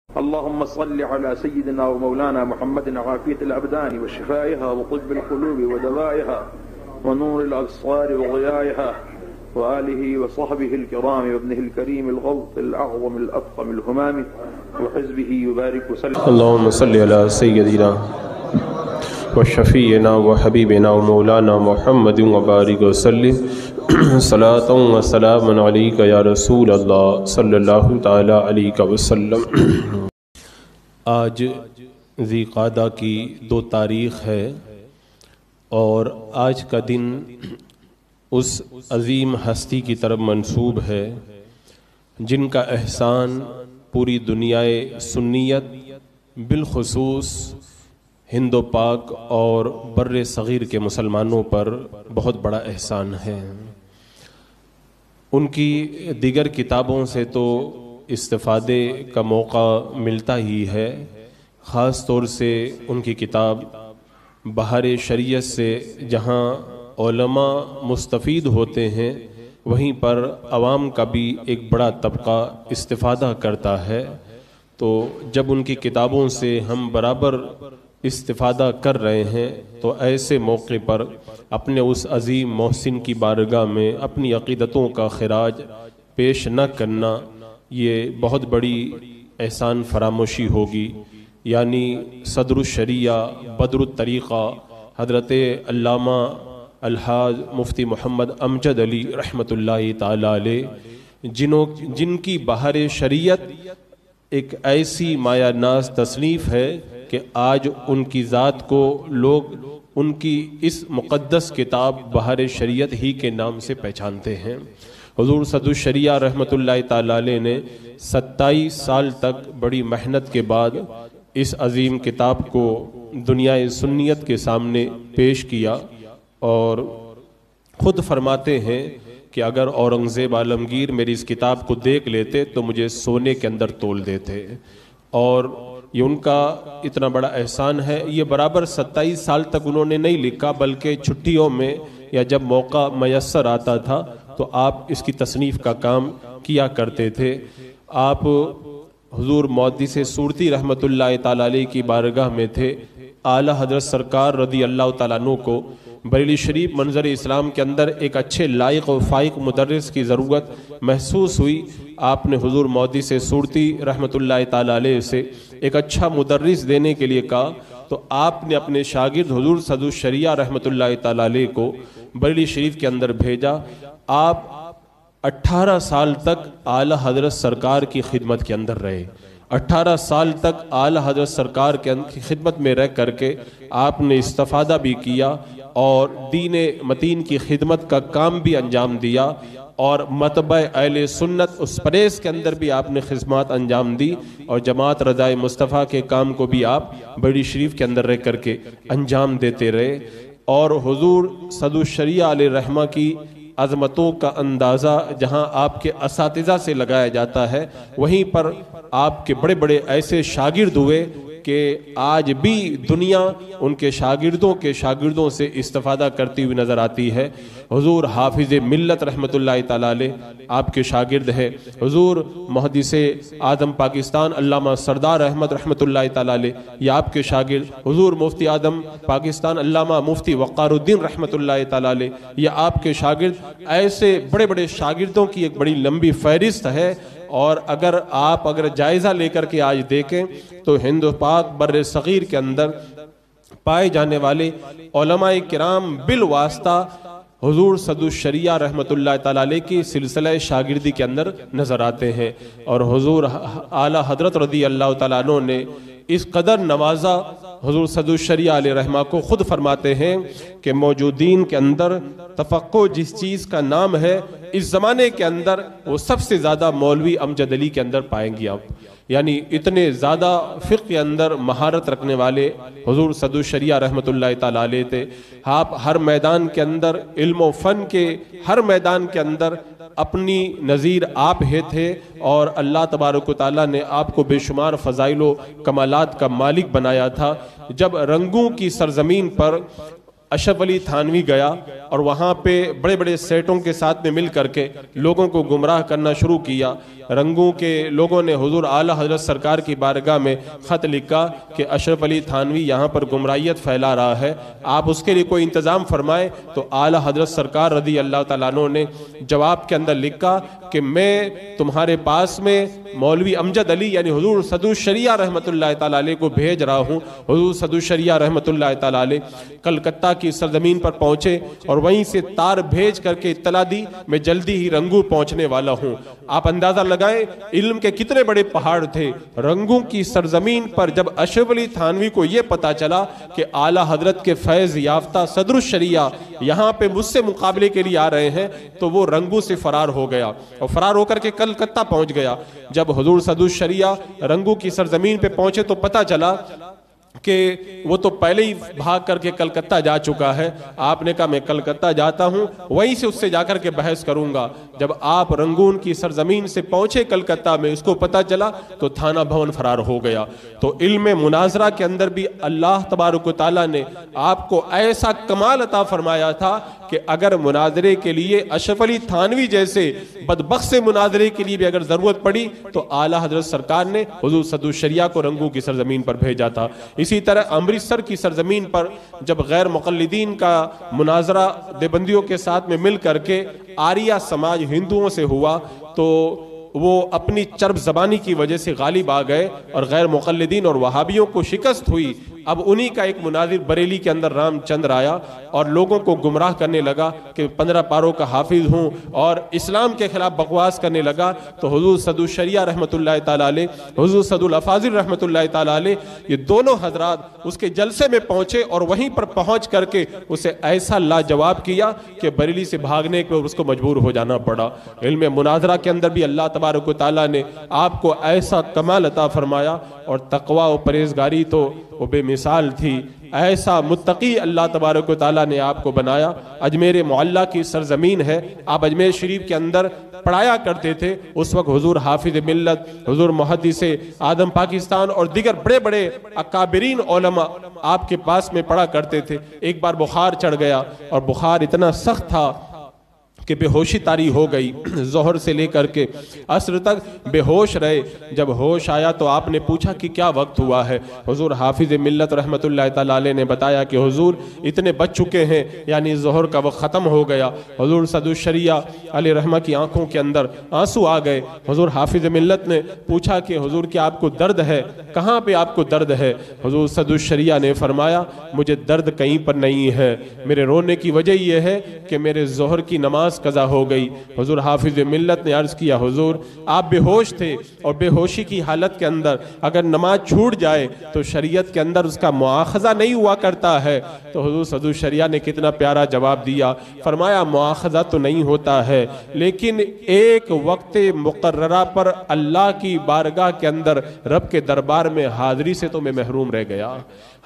اللهم صل على سيدنا ومولانا محمد عافية الأبدان وشفائها وطب القلوب ودوائها ونور الأبصار وضيائها وآله وصحبه الكرام وابنه الكريم الغوث الأعظم الأفخم الهمام وحزبه يبارك وسلم. اللهم صل على سيدنا وشفيعنا وحبيبنا ومولانا محمد وبارك وسلم صلاة وسلام عليك يا رسول الله صلی اللہ تعالی علیہ وسلم. آج ذی قعدہ کی 2 تاریخ ہے اور آج کا دن اس عظیم ہستی کی طرف منسوب ہے جن کا احسان پوری دنیائے سنیت بالخصوص ہند و پاک اور بر صغیر کے مسلمانوں پر بہت بڑا احسان ہے. ان کی دیگر کتابوں سے تو استفادے کا موقع ملتا ہی ہے، خاص طور سے ان کی کتاب بہار شریعت سے جہاں علماء مستفید ہوتے ہیں وہیں پر عوام کا بھی ایک بڑا طبقہ استفادہ کرتا ہے. تو جب ان کی کتابوں سے ہم برابر استفادہ کر رہے ہیں تو ایسے موقع پر اپنے اس عظیم محسن کی بارگاہ میں اپنی عقیدتوں کا خراج پیش نہ کرنا یہ بہت بڑی احسان فراموشی ہوگی. یعنی صدر الشریعہ بدر الطریقہ حضرت علامہ الحاج مفتی محمد امجد علی رحمۃ اللہ تعالی علیہ جن کی بہار شریعت ایک ایسی مایہ ناز تصنیف ہے کہ آج ان کی ذات کو لوگ ان کی اس مقدس کتاب بہار شریعت ہی کے نام سے پہچانتے ہیں. حضور صدر الشریعہ رحمۃ اللہ تعالی علیہ نے 27 سال تک بڑی محنت کے بعد اس عظیم کتاب کو دنیائے سنیت کے سامنے پیش کیا اور خود فرماتے ہیں کہ اگر اورنگزیب عالمگیر میری اس کتاب کو دیکھ لیتے تو مجھے سونے کے اندر تول دیتے. اور یہ ان کا اتنا بڑا احسان ہے. یہ برابر 27 سال تک انہوں نے نہیں لکھا بلکہ چھٹیوں میں یا جب موقع میسر آتا تھا تو آپ اس کی تصنیف کا کام کیا کرتے تھے. آپ حضور محدث صورتی رحمۃ اللہ تعالی علیہ کی بارگاہ میں تھے. اعلیٰ حضرت سرکار رضی اللہ تعالیٰ عنہ کو بریلی شریف منظر اسلام کے اندر ایک اچھے لائق و فائق مدرس کی ضرورت محسوس ہوئی. آپ نے حضور محدث صورتی رحمۃ اللہ تعالی علیہ سے ایک اچھا مدرس دینے کے لیے کہا تو آپ نے اپنے شاگرد حضور صدر الشریعہ رحمۃ اللہ تعالی علیہ کو بریلی شریف کے اندر بھیجا. آپ 18 سال تک اعلیٰ حضرت سرکار کی خدمت کے اندر رہے. 18 سال تک اعلیٰ حضرت سرکار کی خدمت میں رہ کر کے آپ نے استفادہ بھی کیا اور دین متین کی خدمت کا کام بھی انجام دیا اور متبع اہل سنت اس پریس کے اندر بھی آپ نے خدمات انجام دی اور جماعت رضائے مصطفیٰ کے کام کو بھی آپ بڑی شریف کے اندر رہ کر کے انجام دیتے رہے. اور حضور صدر الشریعہ علیہ رحمہ کی عظمتوں کا اندازہ جہاں آپ کے اساتذہ سے لگایا جاتا ہے وہیں پر آپ کے بڑے بڑے ایسے شاگرد ہوئے کہ آج بھی دنیا ان کے شاگردوں سے استفادہ کرتی ہوئی نظر آتی ہے. حضور حافظ ملت رحمۃ اللہ تعالی علیہ آپ کے شاگرد ہے. حضور محدث اعظم پاکستان علامہ سردار احمد رحمۃ اللہ تعالی علیہ یہ آپ کے شاگرد. حضور مفتی اعظم پاکستان علامہ مفتی وقار الدین رحمۃ اللہ تعالی علیہ یہ آپ کے شاگرد. ایسے بڑے بڑے شاگردوں کی ایک بڑی لمبی فہرست ہے. اور اگر جائزہ لے کر کے آج دیکھیں تو ہند و پاک بر صغیر کے اندر پائے جانے والے علماء کرام بالواسطہ حضور صدر الشریعہ رحمۃ اللہ تعالی علیہ کی سلسلہ شاگردی کے اندر نظر آتے ہیں. اور حضور اعلیٰ حضرت رضی اللہ تعالیٰ عنہ نے اس قدر نوازا حضور صدر الشریعہ علیہ رحمہ کو. خود فرماتے ہیں کہ موجودین کے اندر تفقہ جس چیز کا نام ہے اس زمانے کے اندر وہ سب سے زیادہ مولوی امجد علی کے اندر پائیں گے آپ. یعنی اتنے زیادہ فقہ کے اندر مہارت رکھنے والے حضور صدر الشریعہ رحمۃ اللہ تعالی علیہ تھے. آپ ہر میدان کے اندر علم و فن کے ہر میدان کے اندر اپنی نظیر آپ ہی تھے اور اللہ تبارک و تعالیٰ نے آپ کو بے شمار فضائل و کمالات کا مالک بنایا تھا. جب رنگوں کی سرزمین پر اشرف علی تھانوی گیا اور وہاں پہ بڑے بڑے سیٹوں کے ساتھ میں مل کر کے لوگوں کو گمراہ کرنا شروع کیا۔ رنگوں کے لوگوں نے حضور اعلیٰ حضرت سرکار کی بارگاہ میں خط لکھا کہ اشرف علی تھانوی یہاں پر گمراہیت پھیلا رہا ہے، آپ اس کے لیے کوئی انتظام فرمائیں۔ تو اعلیٰ حضرت سرکار رضی اللہ تعالیٰ عنہ نے جواب کے اندر لکھا کہ میں تمہارے پاس میں مولوی امجد علی یعنی حضور صدر الشریعہ رحمۃ اللہ تعالیٰ علیہ کو بھیج رہا ہوں۔ حضور صدر الشریعہ رحمۃ اللہ تعالیٰ علیہ کلکتہ کی سرزمین پر پہنچے اور وہیں سے تار بھیج کر کے اطلاع دی میں جلدی ہی رنگوں پہنچنے والا ہوں۔ آپ اندازہ لگائیں علم کے کتنے بڑے پہاڑ تھے۔ رنگوں کی سرزمین پر جب اشرف علی تھانوی کو یہ پتا چلا کہ اعلیٰ حضرت کے فیض یافتہ صدر الشریعہ یہاں پہ مجھ سے مقابلے کے لیے آ رہے ہیں تو وہ رنگوں سے فرار ہو گیا اور فرار ہو کر کے کلکتہ پہنچ گیا۔ جب حضور صدر الشریعہ رنگوں کی سرزمین پہ پہنچے تو پتا چلا کہ وہ تو پہلے ہی بھاگ کر کے کلکتہ جا چکا ہے۔ آپ نے کہا میں کلکتہ جاتا ہوں، وہیں سے اس سے جا کر کے بحث کروں گا۔ جب آپ رنگون کی سرزمین سے پہنچے کلکتہ میں، اس کو پتا چلا تو تھانہ بھون فرار ہو گیا۔ تو علم مناظرہ کے اندر بھی اللہ تبارک و تعالیٰ نے آپ کو ایسا کمال عطا فرمایا تھا کہ اگر مناظرے کے لیے اشرف علی تھانوی جیسے بدبخت سے مناظرے کے لیے بھی اگر ضرورت پڑی تو اعلیٰ حضرت سرکار نے حضور صدر الشریعہ کو رنگوں کی سرزمین پر بھیجا تھا۔ اسی طرح امرتسر کی سرزمین پر جب غیر مقلدین کا مناظرہ دیوبندیوں کے ساتھ میں مل کر کے آریہ سماج ہندوؤں سے ہوا تو وہ اپنی چرب زبانی کی وجہ سے غالب آ گئے اور غیر مقلدین اور وہابیوں کو شکست ہوئی۔ اب انہی کا ایک مناظر بریلی کے اندر رام چندر آیا اور لوگوں کو گمراہ کرنے لگا کہ 15 پاروں کا حافظ ہوں اور اسلام کے خلاف بکواس کرنے لگا۔ تو حضور صدر الشریعہ رحمۃ اللہ تعالیٰ علیہ، حضور صدر الافاضل رحمۃ اللہ تعالیٰ علیہ، یہ دونوں حضرات اس کے جلسے میں پہنچے اور وہیں پر پہنچ کر کے اسے ایسا لاجواب کیا کہ بریلی سے بھاگنے کے اس کو مجبور ہو جانا پڑا۔ علم مناظرہ کے اندر بھی اللہ تبارک و تعالیٰ نے آپ کو ایسا کمال عطا فرمایا اور تقوی و پرہیزگاری تو وہ بے مثال تھی۔ ایسا متقی اللہ تبارک و تعالیٰ نے آپ کو بنایا۔ اجمیر معلیٰ کی سرزمین ہے، آپ اجمیر شریف کے اندر پڑھایا کرتے تھے۔ اس وقت حضور حافظ ملت، حضور محدث اعظم پاکستان اور دیگر بڑے بڑے اکابرین علماء آپ کے پاس میں پڑھا کرتے تھے۔ ایک بار بخار چڑھ گیا اور بخار اتنا سخت تھا کہ بے ہوشی طاری ہو گئی، ظہر سے لے کر کے عصر تک بے ہوش رہے۔ جب ہوش آیا تو آپ نے پوچھا کہ کیا وقت ہوا ہے؟ حضور حافظ ملت رحمت اللہ تعالیٰ علیہ نے بتایا کہ حضور اتنے بچ چکے ہیں، یعنی ظہر کا وقت ختم ہو گیا۔ حضور صدر الشریعہ علیہ رحمہ کی آنکھوں کے اندر آنسو آ گئے۔ حضور حافظ ملت نے پوچھا کہ حضور کیا آپ کو درد ہے؟ کہاں پہ آپ کو درد ہے؟ حضور صدر الشریعہ نے فرمایا مجھے درد کہیں پر نہیں ہے، میرے رونے کی وجہ یہ ہے کہ میرے ظہر کی نماز قضا ہو گئی۔ حضور حافظ ملت نے عرض کیا حضور آپ بے ہوش تھے اور بے ہوشی کی حالت کے اندر اگر نماز چھوٹ جائے تو شریعت کے اندر اس کا مواخذہ نہیں ہوا کرتا ہے۔ تو حضور صدر الشریعہ نے کتنا پیارا جواب دیا، فرمایا مواخذہ تو نہیں ہوتا ہے لیکن ایک وقت مقررہ پر اللہ کی بارگاہ کے اندر رب کے دربار میں حاضری سے تو میں محروم رہ گیا۔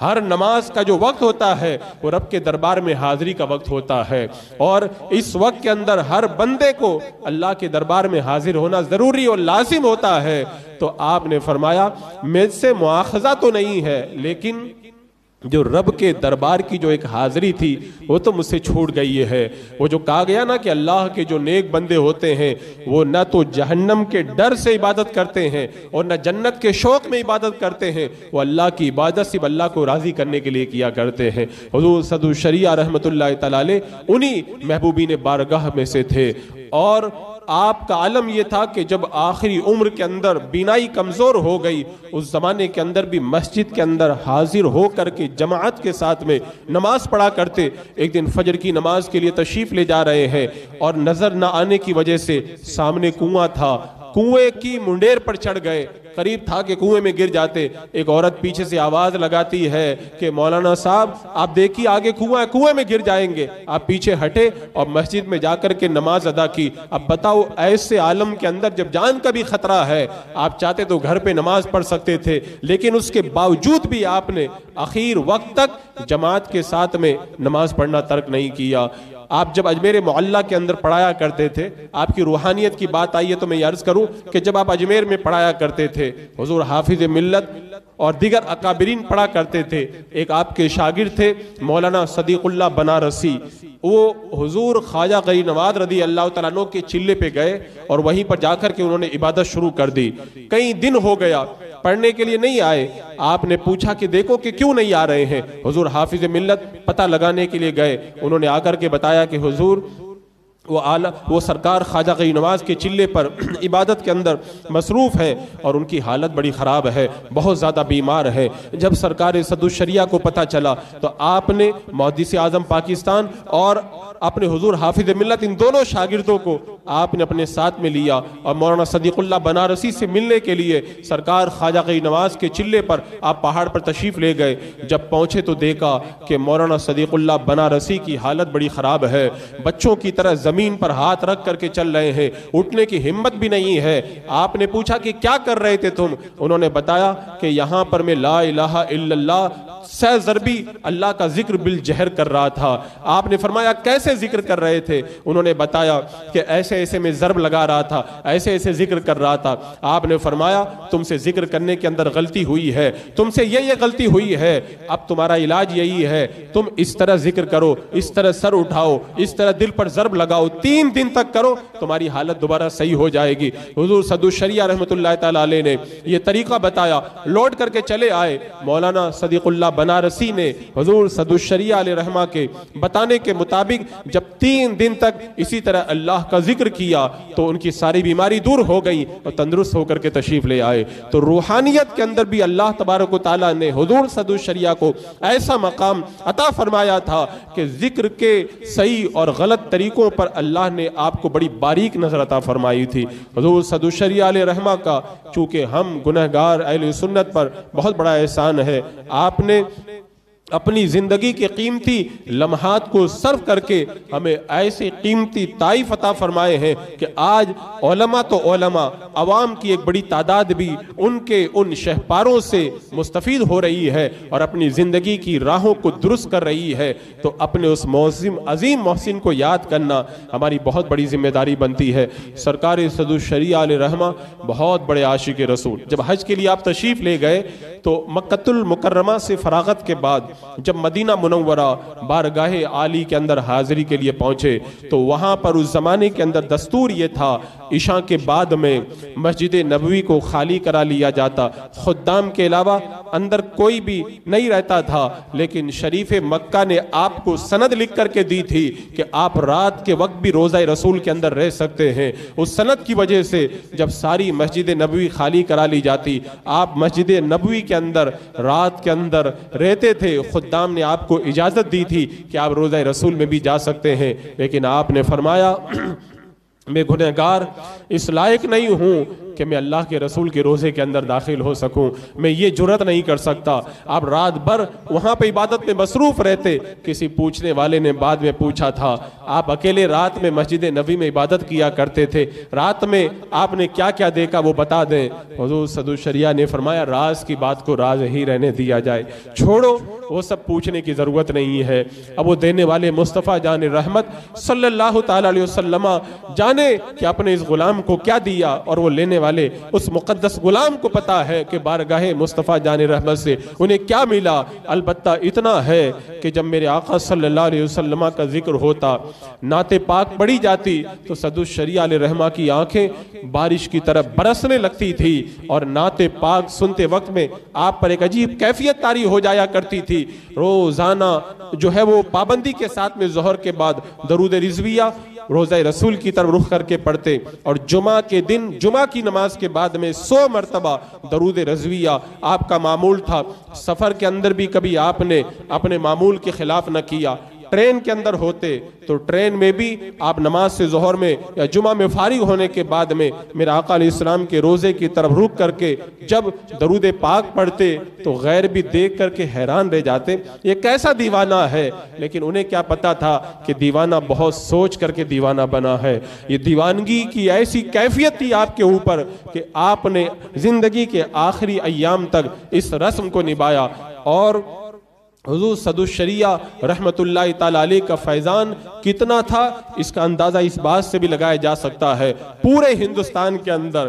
ہر نماز کا جو وقت ہوتا ہے وہ رب کے دربار میں حاضری کا وقت ہوتا ہے، اور اس وقت کے اندر ہر بندے کو اللہ کے دربار میں حاضر ہونا ضروری اور لازم ہوتا ہے۔ تو آپ نے فرمایا مجھ سے مواخذہ تو نہیں ہے لیکن جو رب کے دربار کی جو ایک حاضری تھی وہ تو مجھ سے چھوٹ گئی ہے۔ وہ جو کہا گیا نا کہ اللہ کے جو نیک بندے ہوتے ہیں وہ نہ تو جہنم کے ڈر سے عبادت کرتے ہیں اور نہ جنت کے شوق میں عبادت کرتے ہیں، وہ اللہ کی عبادت صرف اللہ کو راضی کرنے کے لیے کیا کرتے ہیں۔ حضور صدر الشریعہ رحمت اللہ تعالیٰ علیہ انہی محبوبین بارگاہ میں سے تھے، اور آپ کا عالم یہ تھا کہ جب آخری عمر کے اندر بینائی کمزور ہو گئی، اس زمانے کے اندر بھی مسجد کے اندر حاضر ہو کر کے جماعت کے ساتھ میں نماز پڑھا کرتے۔ ایک دن فجر کی نماز کے لیے تشریف لے جا رہے ہیں اور نظر نہ آنے کی وجہ سے سامنے کنواں تھا، کنویں کی منڈیر پر چڑھ گئے، قریب تھا کہ کنویں میں گر جاتے۔ ایک عورت پیچھے سے آواز لگاتی ہے کہ مولانا صاحب آپ دیکھیے آگے کنواں ہے، کنویں میں گر جائیں گے۔ آپ پیچھے ہٹے اور مسجد میں جا کر کے نماز ادا کی۔ اب بتاؤ ایسے عالم کے اندر جب جان کا بھی خطرہ ہے، آپ چاہتے تو گھر پہ نماز پڑھ سکتے تھے، لیکن اس کے باوجود بھی آپ نے آخر وقت تک جماعت کے ساتھ میں نماز پڑھنا ترک نہیں کیا۔ آپ جب اجمیر معلیٰ کے اندر پڑھایا کرتے تھے، آپ کی روحانیت کی بات آئی ہے تو میں یہ عرض کروں کہ جب آپ اجمیر میں پڑھایا کرتے تھے تھے، حضور حافظ ملت اور دیگر اکابرین پڑھا کرتے تھے۔ ایک آپ کے شاگرد تھے مولانا صدیق اللہ بنارسی، وہ حضور خواجہ غریب نواز رضی اللہ تعالیٰ عنہ کے چلے پہ گئے اور وہیں پر جا کر کے انہوں نے عبادت شروع کر دی۔ کئی دن ہو گیا، پڑھنے کے لیے نہیں آئے۔ آپ نے پوچھا کہ دیکھو کہ کیوں نہیں آ رہے ہیں؟ حضور حافظ ملت پتہ لگانے کے لیے گئے، انہوں نے آ کر کے بتایا کہ حضور وہ سرکار خواجہ غریب نواز کے چلے پر عبادت کے اندر مصروف ہیں اور ان کی حالت بڑی خراب ہے، بہت زیادہ بیمار ہے۔ جب سرکار صدر الشریعہ کو پتہ چلا تو آپ نے محدث اعظم پاکستان اور اپنے حضور حافظ ملت ان دونوں شاگردوں کو آپ نے اپنے ساتھ میں لیا اور مولانا صدیق اللہ بنارسی سے ملنے کے لیے سرکار خواجہ غریب نواز کے چلے پر آپ پہاڑ پر تشریف لے گئے۔ جب پہنچے تو دیکھا کہ مولانا صدیق اللہ بنارسی کی حالت بڑی خراب ہے، بچوں کی طرح زمین پر ہاتھ رکھ کر کے چل رہے ہیں، اٹھنے کی ہمت بھی نہیں ہے۔ آپ نے پوچھا کہ کیا کر رہے تھے تم؟ انہوں نے بتایا کہ یہاں پر میں لا الہ الا اللہ سہ ضربی اللہ کا ذکر بالجہر کر رہا تھا۔ آپ نے فرمایا کیسے ذکر کر رہے تھے؟ انہوں نے بتایا کہ ایسے ایسے میں ضرب لگا رہا تھا، ایسے ایسے ذکر کر رہا تھا۔ آپ نے فرمایا تم سے ذکر کرنے کے اندر غلطی ہوئی ہے، تم سے یہ غلطی ہوئی ہے، اب تمہارا علاج یہی ہے، تم اس طرح ذکر کرو، اس طرح سر اٹھاؤ، اس طرح دل پر ضرب لگاؤ، 3 دن تک کرو، تمہاری حالت دوبارہ صحیح ہو جائے گی۔ حضور صدر الشریعہ رحمۃ اللہ تعالیٰ علیہ نے یہ طریقہ بتایا، لوٹ کر کے چلے آئے۔ مولانا صدیق اللہ بنارسی نے حضور صدر الشریعہ علیہ رحمہ کے بتانے کے مطابق جب 3 دن تک اسی طرح اللہ کا ذکر کیا تو ان کی ساری بیماری دور ہو گئی اور تندرست ہو کر کے تشریف لے آئے۔ تو روحانیت کے اندر بھی اللہ تبارک و تعالیٰ نے حضور صدر الشریعہ کو ایسا مقام عطا فرمایا تھا کہ ذکر کے صحیح اور غلط طریقوں پر اللہ نے آپ کو بڑی باریک نظر عطا فرمائی تھی۔ حضور صدر الشریعہ علیہ رحمہ کا چونکہ ہم گنہگار اہل سنت پر بہت بڑا احسان ہے، آپ نے اپنی زندگی کے قیمتی لمحات کو صرف کر کے ہمیں ایسے قیمتی طائف عطا فرمائے ہیں کہ آج علماء تو علماء، عوام کی ایک بڑی تعداد بھی ان کے ان شہپاروں سے مستفید ہو رہی ہے اور اپنی زندگی کی راہوں کو درست کر رہی ہے۔ تو اپنے اس عظیم محسن کو یاد کرنا ہماری بہت بڑی ذمہ داری بنتی ہے۔ سرکار صدر الشریعہ علیہ رحمہ بہت بڑے عاشق رسول، جب حج کے لیے آپ تشریف لے گئے تو مکہ المکرمہ سے فراغت کے بعد جب مدینہ منورہ بارگاہ عالی کے اندر حاضری کے لیے پہنچے تو وہاں پر اس زمانے کے اندر دستور یہ تھا، عشاء کے بعد میں مسجد نبوی کو خالی کرا لیا جاتا، خدام کے علاوہ اندر کوئی بھی نہیں رہتا تھا، لیکن شریف مکہ نے آپ کو سند لکھ کر کے دی تھی کہ آپ رات کے وقت بھی روضہ رسول کے اندر رہ سکتے ہیں۔ اس سند کی وجہ سے جب ساری مسجد نبوی خالی کرا لی جاتی، آپ مسجد نبوی کے اندر رات کے اندر رہتے تھے، خدام نے آپ کو اجازت دی تھی کہ آپ روضہ رسول میں بھی جا سکتے ہیں، لیکن آپ نے فرمایا میں گنہگار اس لائق نہیں ہوں کہ میں اللہ کے رسول کے روزے کے اندر داخل ہو سکوں، میں یہ جرات نہیں کر سکتا۔ آپ رات بھر وہاں پہ عبادت میں مصروف رہتے۔ کسی پوچھنے والے نے بعد میں پوچھا تھا آپ اکیلے رات میں مسجد نبوی میں عبادت کیا کرتے تھے، رات میں آپ نے کیا کیا دیکھا وہ بتا دیں۔ حضور صدر الشریعہ نے فرمایا راز کی بات کو راز ہی رہنے دیا جائے، چھوڑو وہ سب پوچھنے کی ضرورت نہیں ہے۔ اب وہ دینے والے مصطفیٰ جان رحمت صلی اللہ تعالیٰ علیہ وسلم جانے کہ اپنے اس غلام کو کیا دیا، اور وہ لینے والے اس مقدس غلام کو پتا ہے کہ بارگاہ مصطفیٰ جان رحمت سے انہیں کیا ملا۔ البتہ اتنا ہے کہ جب میرے آقا صلی اللہ علیہ وسلم کا ذکر ہوتا، نعت پاک پڑھی جاتی تو صدر الشریعہ علیہ رحمہ کی آنکھیں بارش کی طرح برسنے لگتی تھی، اور نعت پاک سنتے وقت میں آپ پر ایک عجیب کیفیت طاری ہو جایا کرتی تھی۔ روزانہ جو ہے وہ پابندی کے ساتھ میں ظہر کے بعد درود رضویہ روزہ رسول کی طرف رخ کر کے پڑھتے، اور جمعہ کے دن جمعہ کی نماز کے بعد میں 100 مرتبہ درود رضویہ آپ کا معمول تھا۔ سفر کے اندر بھی کبھی آپ نے اپنے معمول کے خلاف نہ کیا۔ ٹرین کے اندر ہوتے تو ٹرین میں بھی آپ نماز سے ظہر میں یا جمعہ میں فارغ ہونے کے بعد میں میرے آقا علیہ السلام کے روزے کی طرف رک کر کے جب درود پاک پڑھتے تو غیر بھی دیکھ کر کے حیران رہ جاتے، یہ کیسا دیوانہ ہے۔ لیکن انہیں کیا پتا تھا کہ دیوانہ بہت سوچ کر کے دیوانہ بنا ہے۔ یہ دیوانگی کی ایسی کیفیت تھی آپ کے اوپر کہ آپ نے زندگی کے آخری ایام تک اس رسم کو نبھایا۔ اور حضور صدر الشریعہ رحمت اللہ تعالیٰ علیہ کا فیضان کتنا تھا اس کا اندازہ اس بات سے بھی لگایا جا سکتا ہے، پورے ہندوستان کے اندر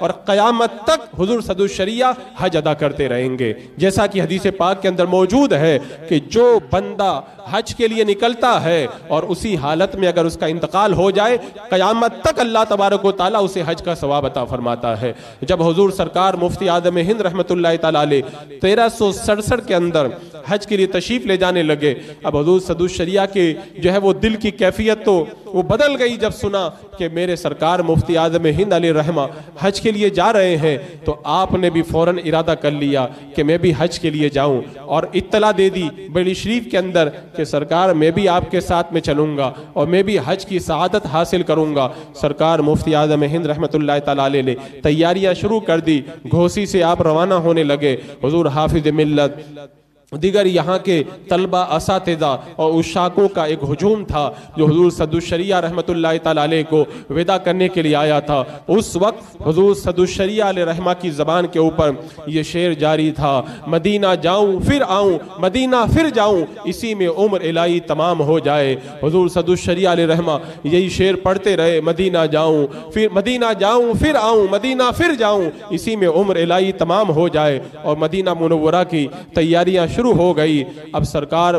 اور قیامت تک حضور صدو الشریعہ حج ادا کرتے رہیں گے۔ جیسا کہ حدیث پاک کے اندر موجود ہے کہ جو بندہ حج کے لیے نکلتا ہے اور اسی حالت میں اگر اس کا انتقال ہو جائے، قیامت تک اللہ تبارک و تعالیٰ اسے حج کا ثواب عطا فرماتا ہے۔ جب حضور سرکار مفتی اعظم ہند رحمۃ اللہ تعالیٰ علیہ 1367 کے اندر حج کے لیے تشریف لے جانے لگے، اب حضور صدو الشریعہ کے جو ہے وہ دل کی کیفیت تو وہ بدل گئی جب سنا کہ میرے سرکار مفتی اعظم ہند علیہ رحمہ حج کے لیے جا رہے ہیں، تو آپ نے بھی فوراً ارادہ کر لیا کہ میں بھی حج کے لیے جاؤں، اور اطلاع دے دی بریلی شریف کے اندر کہ سرکار میں بھی آپ کے ساتھ میں چلوں گا اور میں بھی حج کی سعادت حاصل کروں گا۔ سرکار مفتی اعظم ہند رحمۃ اللہ تعالیٰ علیہ نے تیاریاں شروع کر دی، گھوسی سے آپ روانہ ہونے لگے۔ حضور حافظ ملت، دیگر یہاں کے طلبہ، اساتذہ اور عشاقوں کا ایک ہجوم تھا جو حضور صدو الشریعہ رحمۃ اللہ تعالیٰ علیہ کو ودا کرنے کے لیے آیا تھا۔ اس وقت حضور صدو الشریعہ علیہ رحمہ کی زبان کے اوپر یہ شعر جاری تھا، مدینہ جاؤں پھر آؤں، مدینہ پھر جاؤں، اسی میں عمر الہی تمام ہو جائے۔ حضور صدو الشریعہ علیہ رحمہ یہی شعر پڑھتے رہے، مدینہ جاؤں پھر مدینہ جاؤں پھر آؤں، مدینہ پھر جاؤں، اسی میں عمر الہی تمام ہو جائے۔ اور مدینہ منورہ کی تیاریاں شروع ہو گئی۔ اب سرکار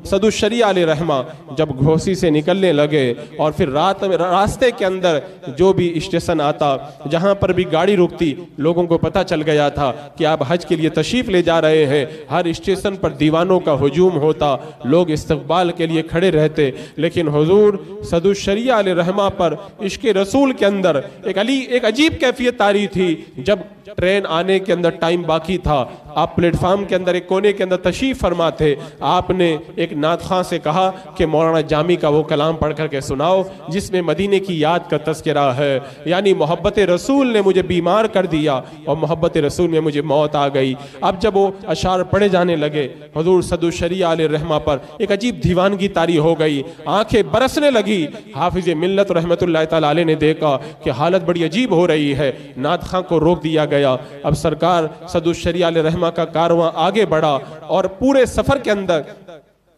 صدو الشریعہ علیہ رحمہ جب گھوسی سے نکلنے لگے اور پھر راستے کے اندر جو بھی اسٹیشن آتا، جہاں پر بھی گاڑی رکتی، لوگوں کو پتہ چل گیا تھا کہ آپ حج کے لیے تشریف لے جا رہے ہیں۔ ہر اسٹیشن پر دیوانوں کا ہجوم ہوتا، لوگ استقبال کے لیے کھڑے رہتے، لیکن حضور صدو الشریعہ علیہ رحمہ پر عشق رسول کے اندر ایک عجیب کیفیت طاری تھی۔ جب ٹرین آنے کے اندر ٹائم باقی تھا، آپ پلیٹ فارم کے اندر ایک کونے کے اندر تشریف فرما تھے، آپ نے ایک نعت خواں سے کہا کہ مولانا جامی کا وہ کلام پڑھ کر کے سناؤ جس میں مدینے کی یاد کا تذکرہ ہے، یعنی محبت رسول نے مجھے بیمار کر دیا اور محبت رسول میں مجھے موت آ گئی۔ اب جب وہ اشعار پڑھے جانے لگے، حضور صدو الشریعہ علیہ رحمہ پر ایک عجیب دیوانگی طاری ہو گئی، آنکھیں برسنے لگی۔ حافظ ملت رحمۃ اللہ تعالیٰ علیہ نے دیکھا کہ حالت بڑی عجیب ہو رہی ہے، نعت خواں کو روک دیا گیا۔ اب سرکار صدو الشریعہ علیہ رحمہ کا کارواں آگے بڑھا، اور پورے سفر کے اندر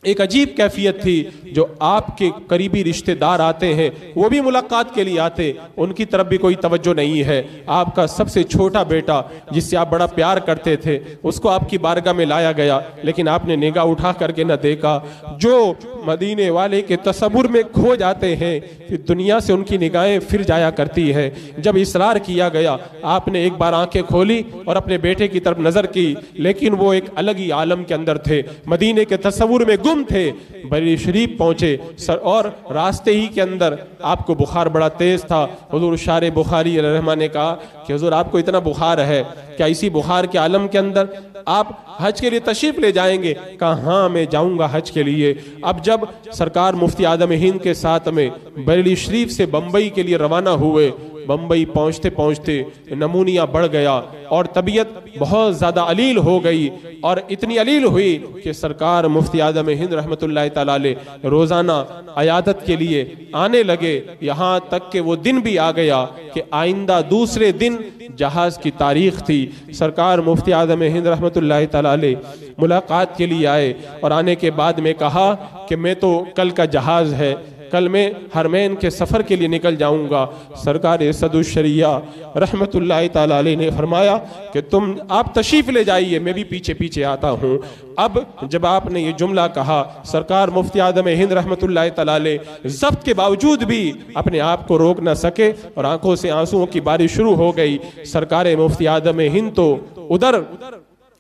ایک عجیب کیفیت تھی، جو آپ کے قریبی رشتہ دار آتے ہیں وہ بھی ملاقات کے لیے آتے، ان کی طرف بھی کوئی توجہ نہیں ہے۔ آپ کا سب سے چھوٹا بیٹا جس سے آپ بڑا پیار کرتے تھے، اس کو آپ کی بارگاہ میں لایا گیا، لیکن آپ نے نگاہ اٹھا کر کے نہ دیکھا۔ جو مدینے والے کے تصور میں کھو جاتے ہیں، پھر دنیا سے ان کی نگاہیں پھر جایا کرتی ہے۔ جب اصرار کیا گیا، آپ نے ایک بار آنکھیں کھولی اور اپنے بیٹے کی طرف نظر کی، لیکن وہ ایک الگ ہی عالم کے اندر تھے، مدینے کے تصور میں گم تھے۔ بریلی شریف پہنچے اور راستے ہی کے اندر آپ کو بخار بڑا تیز تھا۔ حضور شارع بخاری علیہ رحمہ نے کہا کہ حضور آپ کو اتنا بخار ہے، کیا اسی بخار کے عالم کے اندر آپ حج کے لیے تشریف لے جائیں گے؟ کہا ہاں میں جاؤں گا حج کے لیے۔ اب جب سرکار مفتی اعظم ہند کے ساتھ میں بریلی شریف سے بمبئی کے لیے روانہ ہوئے، بمبئی پہنچتے پہنچتے نمونیا بڑھ گیا اور طبیعت بہت زیادہ علیل ہو گئی، اور اتنی علیل ہوئی کہ سرکار مفتی اعظم ہند رحمۃ اللہ تعالیٰ علیہ روزانہ عیادت کے لیے آنے لگے، یہاں تک کہ وہ دن بھی آ گیا کہ آئندہ دوسرے دن جہاز کی تاریخ تھی۔ سرکار مفتی اعظم ہند رحمۃ اللہ تعالیٰ علیہ ملاقات کے لیے آئے، اور آنے کے بعد میں کہا کہ میں تو کل کا جہاز ہے، کل میں حرمین کے سفر کے لیے نکل جاؤں گا۔ سرکار صدو الشریعہ رحمت اللہ تعالیٰ علیہ نے فرمایا کہ آپ تشریف لے جائیے، میں بھی پیچھے پیچھے آتا ہوں۔ اب جب آپ نے یہ جملہ کہا، سرکار مفتی اعظم ہند رحمت اللہ تعالیٰ علیہ ضبط کے باوجود بھی اپنے آپ کو روک نہ سکے اور آنکھوں سے آنسوؤں کی بارش شروع ہو گئی۔ سرکار مفتی اعظم ہند تو ادھر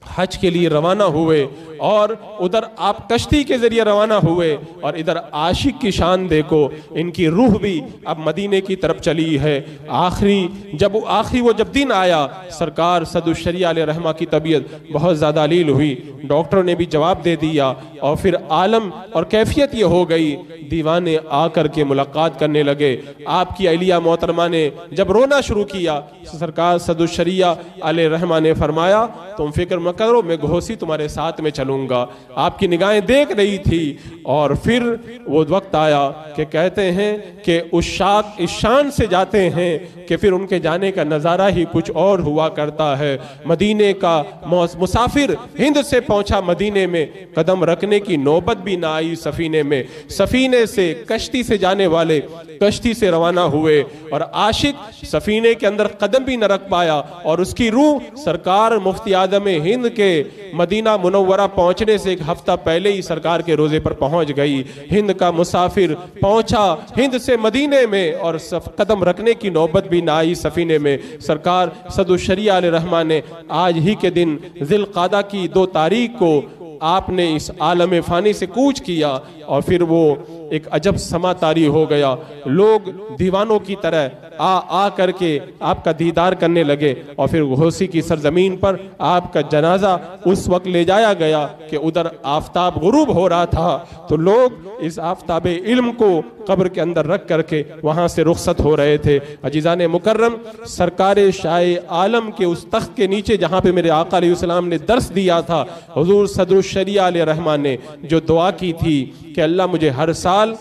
حج کے لیے روانہ ہوئے، اور ادھر آپ کشتی کے ذریعے روانہ ہوئے، اور ادھر عاشق کی شان دیکھو، ان کی روح بھی اب مدینے کی طرف چلی ہے۔ آخری وہ جب دن آیا، سرکار صدو الشریعہ علیہ رحمہ کی طبیعت بہت زیادہ علیل ہوئی، ڈاکٹروں نے بھی جواب دے دیا، اور پھر عالم اور کیفیت یہ ہو گئی، دیوانے آ کر کے ملاقات کرنے لگے۔ آپ کی اہلیہ محترمہ نے جب رونا شروع کیا، سرکار صدو الشریعہ علیہ رحمہ نے فرمایا تم فکر مت کرو، میں گھوسی تمہارے ساتھ میں چلوں گا۔ آپ کی نگاہیں دیکھ رہی تھی، اور پھر وہ وقت آیا کہ کہتے ہیں کہ عشاق اس شان سے جاتے ہیں کہ پھر ان کے جانے کا نظارہ ہی کچھ اور ہوا کرتا ہے۔ مدینے کا مسافر ہند سے پہنچا مدینے میں، قدم رکھنے کی نوبت بھی نہ آئی سفینے میں، سفینے سے کشتی سے جانے والے کشتی سے روانہ ہوئے اور عاشق سفینے کے اندر قدم بھی نہ رکھ پایا اور اس کی روح سرکار مفتی اعظم ہند کے مدینہ منورہ پہنچنے سے ایک ہفتہ پہلے ہی سرکار کے روزے پر پہنچ گئی۔ ہند کا مسافر پہنچا ہند سے مدینے میں اور قدم رکھنے کی نوبت بھی نہ آئی سفینے میں۔ سرکار صدر الشریعہ علیہ الرحمہ نے آج ہی کے دن ذی القعدہ کی 2 تاریخ کو آپ نے اس عالم فانی سے کوچ کیا اور پھر وہ ایک عجب سما طاری ہو گیا۔ لوگ دیوانوں کی طرح آ کر کے آپ کا دیدار کرنے لگے اور پھر گھوسی کی سرزمین پر آپ کا جنازہ اس وقت لے جایا گیا کہ ادھر آفتاب غروب ہو رہا تھا، تو لوگ اس آفتاب علم کو قبر کے اندر رکھ کر کے وہاں سے رخصت ہو رہے تھے۔ عزیزان مکرم، سرکار شاہ عالم کے اس تخت کے نیچے جہاں پہ میرے آقا علیہ السلام نے درس دیا تھا، حضور صدر الشریعہ علیہ الرحمہ نے جو دعا کی تھی کہ اللہ مجھے ہر سال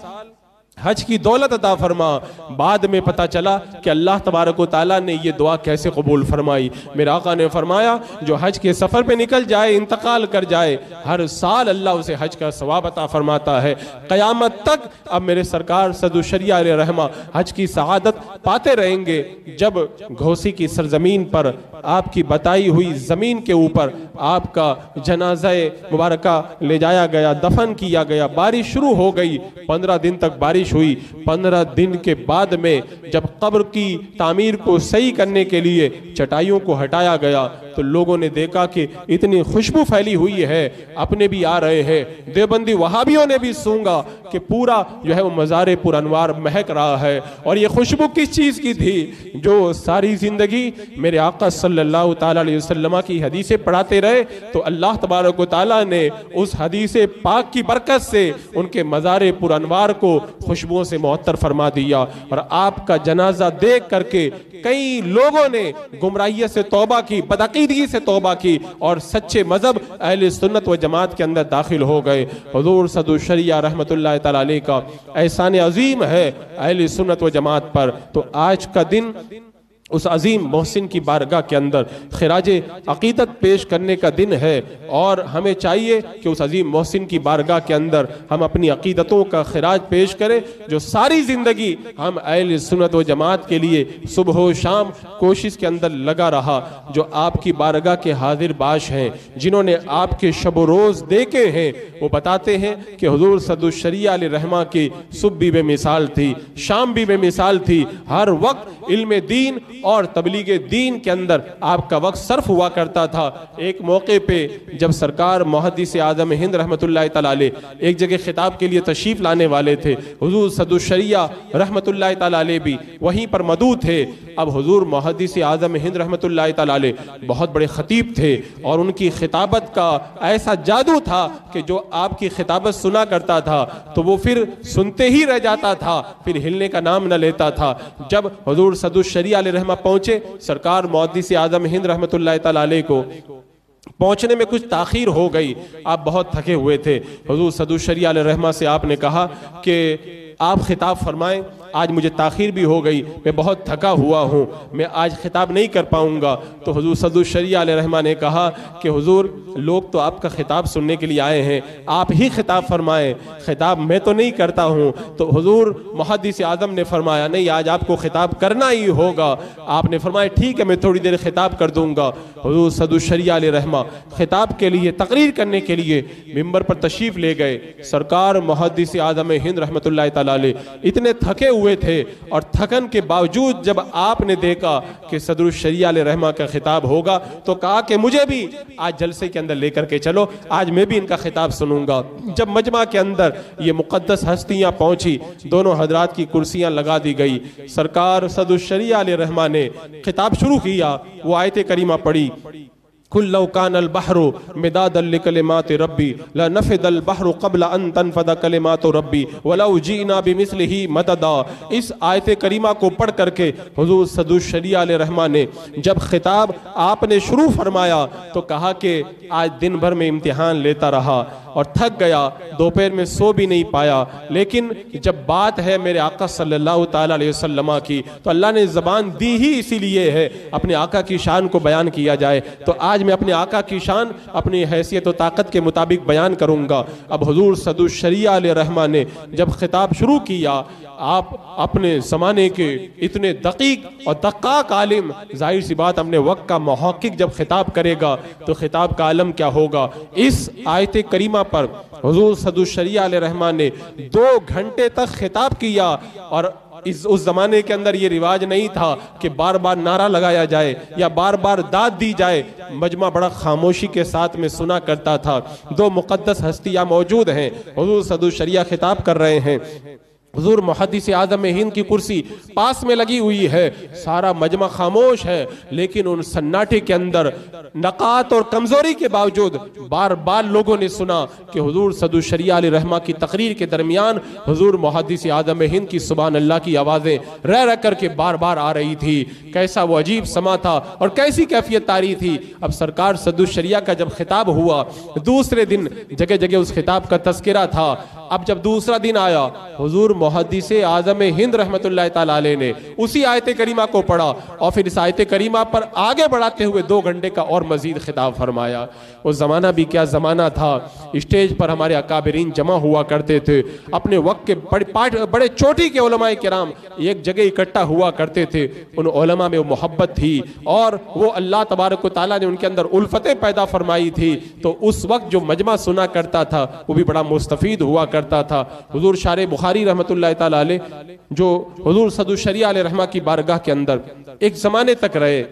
حج کی دولت عطا فرما، بعد میں پتا چلا کہ اللہ تبارک و تعالیٰ نے یہ دعا کیسے قبول فرمائی۔ میرے آقا نے فرمایا جو حج کے سفر پہ نکل جائے، انتقال کر جائے، ہر سال اللہ اسے حج کا ثواب عطا فرماتا ہے۔ قیامت تک اب میرے سرکار صدر الشریعہ علیہ الرحمہ حج کی سعادت پاتے رہیں گے۔ جب گھوسی کی سرزمین پر آپ کی بتائی ہوئی زمین کے اوپر آپ کا جنازہ مبارکہ لے جایا گیا، دفن کیا گیا، بارش شروع ہو گئی، 15 دن تک بارش ہوئی۔ 15 دن کے بعد میں جب قبر کی تعمیر کو صحیح کرنے کے لیے چٹائیوں کو ہٹایا گیا تو لوگوں نے دیکھا کہ اتنی خوشبو پھیلی ہوئی ہے، اپنے بھی آ رہے ہیں، دیوبندی وہابیوں نے بھی سونگا کہ پورا جو ہے وہ مزار پر انوار مہک رہا ہے۔ اور یہ خوشبو کس چیز کی تھی؟ جو ساری زندگی میرے آقا صلی اللہ تعالیٰ علیہ وسلم کی حدیثیں پڑھاتے رہے تو اللہ تبارک و تعالیٰ نے اس حدیث پاک کی برکت سے ان کے مزار پر انوار کو خوشبوؤں سے معطر فرما دیا۔ اور آپ کا جنازہ دیکھ کر کے کئی لوگوں نے گمراہیت سے توبہ کی، بدعقیدگی سے توبہ کی اور سچے مذہب اہل سنت و جماعت کے اندر داخل ہو گئے۔ حضور صدر الشریعہ رحمت اللہ تعالیٰ علیہ کا احسان عظیم ہے اہل سنت و جماعت پر۔ تو آج کا دن اس عظیم محسن کی بارگاہ کے اندر خراج عقیدت پیش کرنے کا دن ہے، اور ہمیں چاہیے کہ اس عظیم محسن کی بارگاہ کے اندر ہم اپنی عقیدتوں کا خراج پیش کریں جو ساری زندگی ہم اہل سنت و جماعت کے لیے صبح و شام کوشش کے اندر لگا رہا، جو آپ کی بارگاہ کے حاضر باش ہیں، جنہوں نے آپ کے شب و روز دیکھے ہیں، وہ بتاتے ہیں کہ حضور صدر الشریعہ علیہ الرحمہ کی صبح بھی بے مثال تھی، شام بھی بے مثال تھی، ہر وقت علم دین اور تبلیغ دین کے اندر آپ کا وقت صرف ہوا کرتا تھا۔ ایک موقع پہ جب سرکار محدث اعظم ہند رحمت اللہ تعالیٰ علیہ ایک جگہ خطاب کے لیے تشریف لانے والے تھے، حضور صدر الشریعہ رحمت اللہ تعالیٰ علیہ بھی وہیں پر موجود تھے۔ اب حضور محدث اعظم ہند رحمت اللہ تعالیٰ علیہ بہت بڑے خطیب تھے اور ان کی خطابت کا ایسا جادو تھا کہ جو آپ کی خطابت سنا کرتا تھا تو وہ پھر سنتے ہی رہ جاتا تھا، پھر ہلنے کا نام نہ لیتا تھا۔ جب حضور صدر الشریعہ علیہ رحمہ پہنچے، سرکار محدث اعظم ہند رحمت اللہ تعالیٰ علیہ کو پہنچنے میں کچھ تاخیر ہو گئی، آپ بہت تھکے ہوئے تھے۔ حضور صدر الشریعہ علیہ رحمہ سے آپ نے کہا کہ آپ خطاب فرمائیں، آج مجھے تاخیر بھی ہو گئی، میں بہت تھکا ہوا ہوں، میں آج خطاب نہیں کر پاؤں گا۔ تو حضور صدر الشریعہ علیہ رحمہ نے کہا کہ حضور لوگ تو آپ کا خطاب سننے کے لیے آئے ہیں، آپ ہی خطاب فرمائیں، خطاب میں تو نہیں کرتا ہوں۔ تو حضور محدث اعظم نے فرمایا نہیں، آج آپ کو خطاب کرنا ہی ہوگا۔ آپ نے فرمایا ٹھیک ہے، میں تھوڑی دیر خطاب کر دوں گا۔ حضور صدر الشریعہ علیہ رحمہ خطاب کے لیے، تقریر کرنے کے لیے ممبر پر تشریف لے گئے۔ سرکار محدث اعظم ہند رحمت اللہ تعالیٰ علیہ اتنے تھکے ہوئے تھے، اور تھکن کے باوجود جب آپ نے دیکھا کہ صدر الشریعہ علیہ رحمہ کا خطاب ہوگا تو کہا کہ مجھے بھی آج جلسے کے اندر لے کر کے چلو، آج میں بھی ان کا خطاب سنوں گا۔ جب مجمع کے اندر یہ مقدس ہستیاں پہنچی، دونوں حضرات کی کرسیاں لگا دی گئی، سرکار صدر الشریعہ علیہ رحمہ نے خطاب شروع کیا، وہ آیت کریمہ پڑھی، قُلْ لَوْ كَانَ الْبَحْرُ مِدَادًا لِكَلِمَاتِ رَبِّي لَنَفِدَ الْبَحْرُ قَبْلَ أَن تَنْفَدَ كَلِمَاتُ رَبِّي وَلَوْ جِئْنَا بِمِثْلِهِ مَدَدًا۔ اس آیت کریمہ کو پڑھ کر کے حضور صدر الشریعہ علیہ رحمہ نے جب خطاب آپ نے شروع فرمایا تو کہا کہ آج دن بھر میں امتحان لیتا رہا، اور تھک گیا, دوپہر میں سو بھی نہیں پایا. لیکن جب بات ہے میرے آقا صلی اللہ تعالیٰ علیہ وسلم کی تو اللہ نے زبان دی ہی اسی لیے ہے اپنے آقا کی شان کو بیان کیا جائے. تو آج میں اپنے آقا کی شان اپنی حیثیت و طاقت کے مطابق بیان کروں گا. اب حضور صدو الشریعہ علیہ رحمہ نے جب خطاب شروع کیا, آپ اپنے زمانے کے اتنے دقیق اور دقاق عالم, ظاہر سی بات اپنے وقت کا محقق جب خطاب کرے گا تو خطاب کا عالم کیا ہوگا. اس آیت کریمہ پر حضور صدو الشریعہ علیہ رحمہ نے 2 گھنٹے تک خطاب کیا, اور اس زمانے کے اندر یہ رواج نہیں تھا کہ بار بار نعرہ لگایا جائے یا بار بار داد دی جائے. مجمع بڑا خاموشی کے ساتھ میں سنا کرتا تھا. 2 مقدس ہستیاں موجود ہیں, حضور صدو الشریعہ خطاب کر رہے ہیں, حضور محدث اعظم ہند کی کرسی پاس میں لگی ہوئی ہے, سارا مجمع خاموش ہے, لیکن ان سناٹے کے اندر نقاط اور کمزوری کے باوجود بار بار لوگوں نے سنا کہ حضور صدو الشریعہ علیہ رحمہ کی تقریر کے درمیان حضور محدث اعظم ہند کی سبحان اللہ کی آوازیں رہ رہ کر کے بار بار آ رہی تھی. کیسا وہ عجیب سما تھا اور کیسی کیفیت طاری تھی. اب سرکار صدو الشریعہ کا جب خطاب ہوا, دوسرے دن جگہ جگہ اس خطاب کا تذکرہ تھا. اب جب دوسرا دن آیا, حضور محدث اعظم ہند رحمت اللہ تعالیٰ علیہ نے اسی آیت کریمہ کو پڑھا اور پھر اس آیت کریمہ پر آگے بڑھاتے ہوئے 2 گھنٹے کا اور مزید خطاب فرمایا. وہ زمانہ بھی کیا زمانہ تھا. اسٹیج پر ہمارے اکابرین جمع ہوا کرتے تھے, اپنے وقت کے بڑے چوٹی کے علماء کرام ایک جگہ اکٹھا ہوا کرتے تھے. ان علماء میں وہ محبت تھی اور وہ اللہ تبارک و تعالیٰ نے ان کے اندر الفتیں پیدا فرمائی تھی. تو اس وقت جو مجمع سنا کرتا تھا وہ بھی بڑا مستفید ہوا کرتا تھا. حضور شارح بخاری رحمت اللہ تعالیٰ علیہ جو حضور صدو الشریعہ علیہ رحمہ کی بارگاہ کے اندر ایک زمانے تک رہے,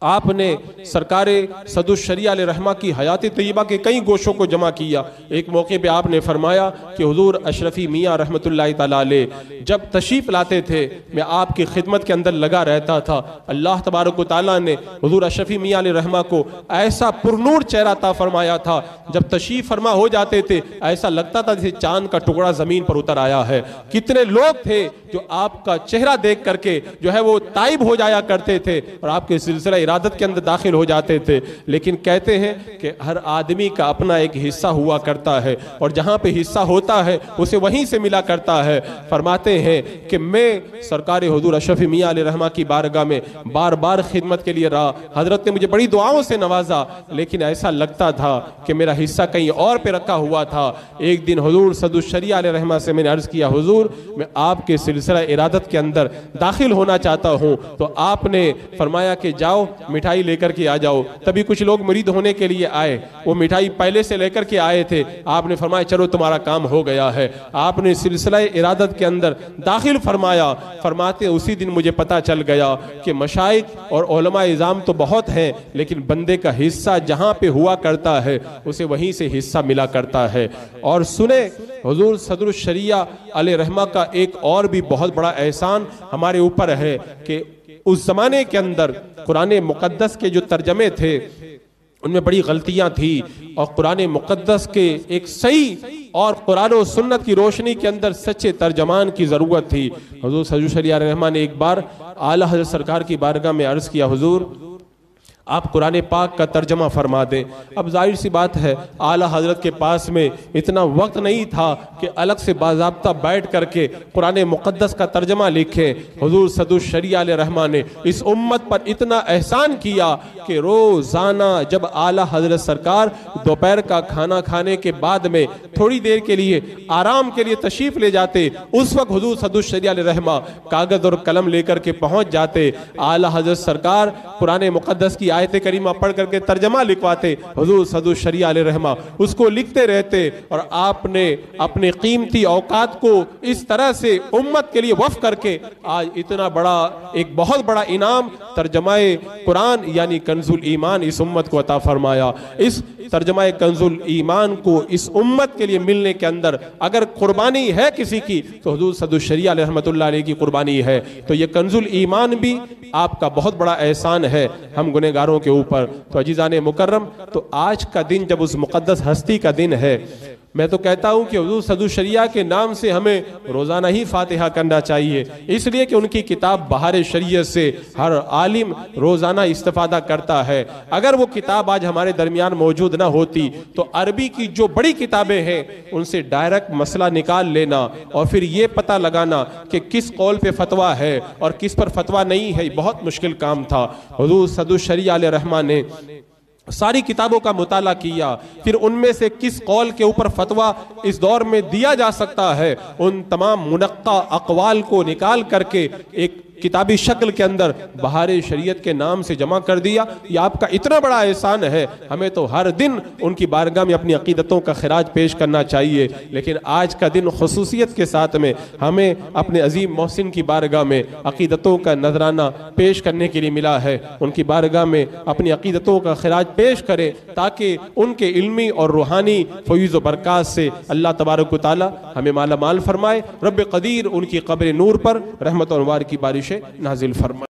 آپ نے سرکار صدو الشریعہ علیہ رحمہ کی حیات طیبہ کے کئی گوشوں کو جمع کیا. ایک موقع پہ آپ نے فرمایا کہ حضور اشرفی میاں رحمت اللہ تعالیٰ علیہ جب تشریف لاتے تھے میں آپ کی خدمت کے اندر لگا رہتا تھا. اللہ تبارک و تعالیٰ نے حضور اشرفی میاں علیہ رحمہ کو ایسا پرنور چہرہ عطا فرمایا تھا, جب تشریف فرما ہو جاتے تھے ایسا لگتا تھا جیسے چاند کا ٹکڑا زمین پر اتر آیا ہے. کتنے لوگ تھے جو آپ کا چہرہ دیکھ کر کے جو ہے وہ تائب ہو جایا کرتے تھے اور آپ کے سلسلہ ارادت کے اندر داخل ہو جاتے تھے. لیکن کہتے ہیں کہ ہر آدمی کا اپنا ایک حصہ ہوا کرتا ہے اور جہاں پہ حصہ ہوتا ہے اسے وہیں سے ملا کرتا ہے. فرماتے ہیں کہ میں سرکار حضور اشرف میاں علیہ رحمہ کی بارگاہ میں بار بار خدمت کے لیے رہا. حضرت نے مجھے بڑی دعاؤں سے نوازا, لیکن ایسا لگتا تھا کہ میرا حصہ کہیں اور پہ رکھا ہوا تھا. ایک دن حضور صدو الشریعہ علیہ رحمہ سے میں نے عرض کیا, حضور میں آپ کے سلسلہ ارادت کے اندر داخل ہونا چاہتا ہوں. تو آپ نے فرمایا کہ جاؤ مٹھائی لے کر کے آ جاؤ. تبھی کچھ لوگ مرید ہونے کے لیے آئے, وہ مٹھائی پہلے سے لے کر کے آئے تھے. آپ نے فرمایا چلو تمہارا کام ہو گیا ہے. آپ نے سلسلہ ارادت کے اندر داخل فرمایا. فرماتے اسی دن مجھے پتا چل گیا کہ مشائخ اور علماء اعظام تو بہت ہیں, لیکن بندے کا حصہ جہاں پہ ہوا کرتا ہے اسے وہیں سے حصہ ملا کرتا ہے. اور سنیں حضور صدر الشریعہ علیہ رحمہ کا ایک اور بھی بہت بڑا احسان ہمارے اوپر ہے کہ اس زمانے کے اندر قرآن مقدس کے جو ترجمے تھے ان میں بڑی غلطیاں تھی, اور قرآن مقدس کے ایک صحیح اور قرآن و سنت کی روشنی کے اندر سچے ترجمان کی ضرورت تھی. حضور صدر الشریعہ علیہ رحمہ نے ایک بار اعلیٰ حضرت سرکار کی بارگاہ میں عرض کیا, حضور آپ قرآن پاک کا ترجمہ فرما دیں. اب ظاہر سی بات ہے اعلیٰ حضرت کے پاس میں اتنا وقت نہیں تھا کہ الگ سے باضابطہ بیٹھ کر کے قرآن مقدس کا ترجمہ لکھیں. حضور صدر الشریعہ علیہ رحمہ نے اس امت پر اتنا احسان کیا کہ روزانہ جب اعلیٰ حضرت سرکار دوپہر کا کھانا کھانے کے بعد میں تھوڑی دیر کے لیے آرام کے لیے تشریف لے جاتے, اس وقت حضور صدر الشریعہ علیہ رحمہ کاغذ اور قلم لے کر کے پہنچ جاتے. اعلیٰ حضرت سرکار قرآن مقدس کی آیت کریمہ پڑھ کر کے ترجمہ لکھواتے, حضور صدر الشریعہ علیہ رحمہ اس کو لکھتے رہتے. اور آپ نے اپنے قیمتی اوقات کو اس طرح سے امت کے لیے وقف کر کے آج اتنا بڑا ایک بہت بڑا انعام ترجمہ قرآن یعنی کنز الایمان اس امت کو عطا فرمایا. اس ترجمہ کنز الایمان کو اس امت کے لیے ملنے کے اندر اگر قربانی ہے کسی کی تو حضور صدر الشریعہ علیہ رحمۃ اللہ علیہ کی قربانی ہے. تو یہ کنز الایمان بھی آپ کا بہت بڑا احسان ہے ہم گنہگاروں کے اوپر. تو عزیزان مکرم, تو آج کا دن جب اس مقدس ہستی کا دن ہے میں تو کہتا ہوں کہ حضور صدو شریعہ کے نام سے ہمیں روزانہ ہی فاتحہ کرنا چاہیے، اس لیے کہ ان کی کتاب بہار شریعت سے ہر عالم روزانہ استفادہ کرتا ہے۔ اگر وہ کتاب آج ہمارے درمیان موجود نہ ہوتی تو عربی کی جو بڑی کتابیں ہیں ان سے ڈائریکٹ مسئلہ نکال لینا اور پھر یہ پتہ لگانا کہ کس قول پہ فتویٰ ہے اور کس پر فتویٰ نہیں ہے، بہت مشکل کام تھا۔ حضور صدو شریعہ علیہ رحمہ نے ساری کتابوں کا مطالعہ کیا، پھر ان میں سے کس قول کے اوپر فتویٰ اس دور میں دیا جا سکتا ہے، ان تمام منقع اقوال کو نکال کر کے ایک کتابی شکل کے اندر بہار شریعت کے نام سے جمع کر دیا۔ یہ آپ کا اتنا بڑا احسان ہے، ہمیں تو ہر دن ان کی بارگاہ میں اپنی عقیدتوں کا خراج پیش کرنا چاہیے، لیکن آج کا دن خصوصیت کے ساتھ میں ہمیں اپنے عظیم محسن کی بارگاہ میں عقیدتوں کا نذرانہ پیش کرنے کے لیے ملا ہے۔ ان کی بارگاہ میں اپنی عقیدتوں کا خراج پیش کریں تاکہ ان کے علمی اور روحانی فیض و برکات سے اللہ تبارک و تعالی ہمیں مالا مال فرمائے۔ رب قدیر ان کی قبر نور پر رحمت و انوار کی بارش نازل فرمائے۔